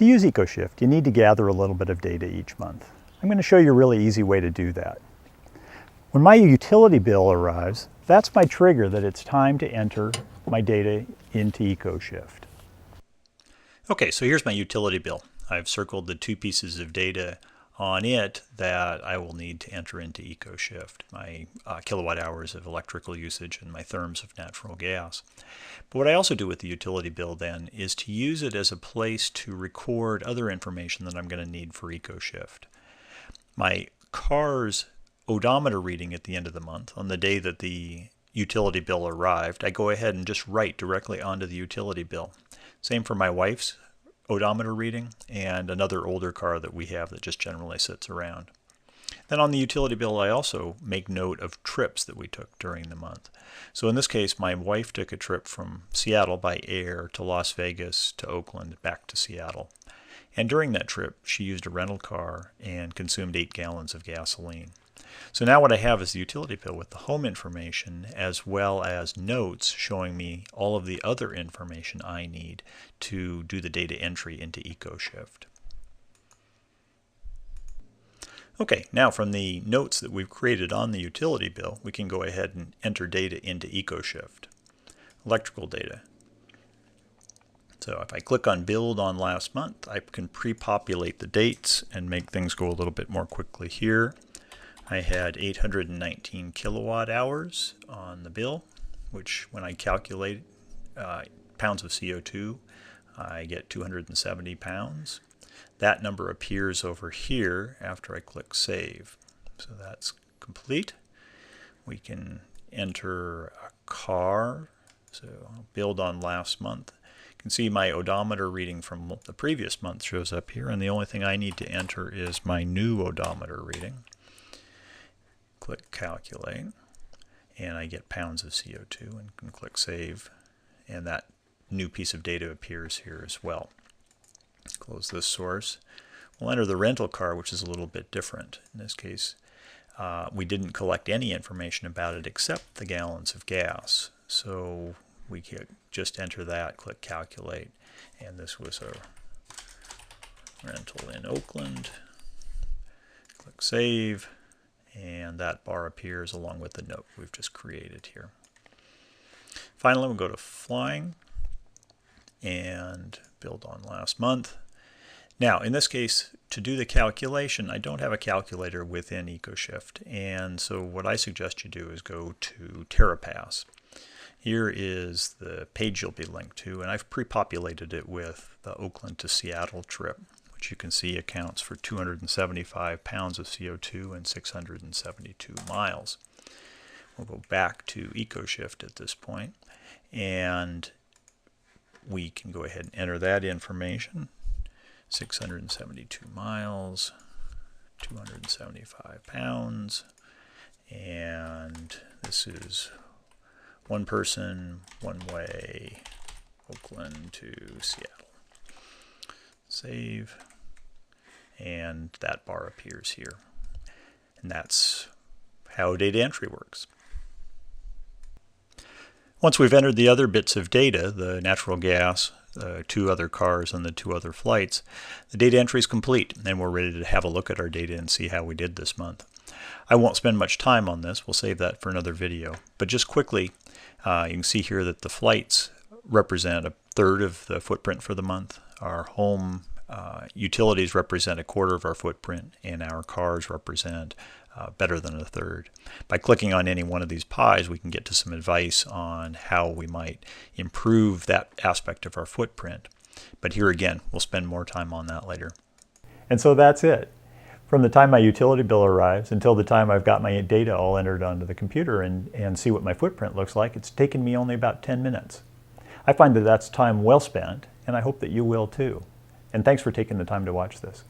To use EcoShift, you need to gather a little bit of data each month. I'm going to show you a really easy way to do that. When my utility bill arrives, that's my trigger that it's time to enter my data into EcoShift. Okay, so here's my utility bill. I've circled the two pieces of data on it that I will need to enter into EcoShift, my kilowatt hours of electrical usage and my therms of natural gas. But what I also do with the utility bill then is to use it as a place to record other information that I'm going to need for EcoShift. My car's odometer reading at the end of the month, on the day that the utility bill arrived, I go ahead and just write directly onto the utility bill. Same for my wife's odometer reading and another older car that we have that just generally sits around. Then on the utility bill I also make note of trips that we took during the month. So in this case my wife took a trip from Seattle by air to Las Vegas to Oakland back to Seattle. And during that trip she used a rental car and consumed 8 gallons of gasoline. So now what I have is the utility bill with the home information as well as notes showing me all of the other information I need to do the data entry into EcoShift. Okay, now from the notes that we've created on the utility bill, we can go ahead and enter data into EcoShift. Electrical data. So if I click on Build on last month, I can pre-populate the dates and make things go a little bit more quickly here. I had 819 kilowatt hours on the bill, which when I calculate pounds of CO2, I get 270 pounds. That number appears over here after I click Save. So that's complete. We can enter a car. So I'll build on last month. You can see my odometer reading from the previous month shows up here, and the only thing I need to enter is my new odometer reading. Click Calculate, and I get pounds of CO2, and can click Save, and that new piece of data appears here as well. Close this source. We'll enter the rental car, which is a little bit different. In this case, we didn't collect any information about it except the gallons of gas. So we can just enter that, click Calculate, and this was a rental in Oakland. Click Save, and that bar appears along with the note we've just created here. Finally, we'll go to Flying and build on last month. Now, in this case, to do the calculation, I don't have a calculator within EcoShift, and so what I suggest you do is go to TerraPass. Here is the page you'll be linked to, and I've pre-populated it with the Oakland to Seattle trip, which you can see accounts for 275 pounds of CO2 and 672 miles. We'll go back to EcoShift at this point, and we can go ahead and enter that information. 672 miles, 275 pounds, and this is one person, one way, Oakland to Seattle. Save, and that bar appears here. And that's how data entry works. Once we've entered the other bits of data, the natural gas, the 2 other cars, and the 2 other flights, the data entry is complete, and we're ready to have a look at our data and see how we did this month. I won't spend much time on this. We'll save that for another video. But just quickly, you can see here that the flights represent 1/3 of the footprint for the month. Our home utilities represent 1/4 of our footprint, and our cars represent better than 1/3. By clicking on any one of these pies, we can get to some advice on how we might improve that aspect of our footprint. But here again, we'll spend more time on that later. And so that's it. From the time my utility bill arrives until the time I've got my data all entered onto the computer and see what my footprint looks like, it's taken me only about 10 minutes. I find that that's time well spent, and I hope that you will too. And thanks for taking the time to watch this.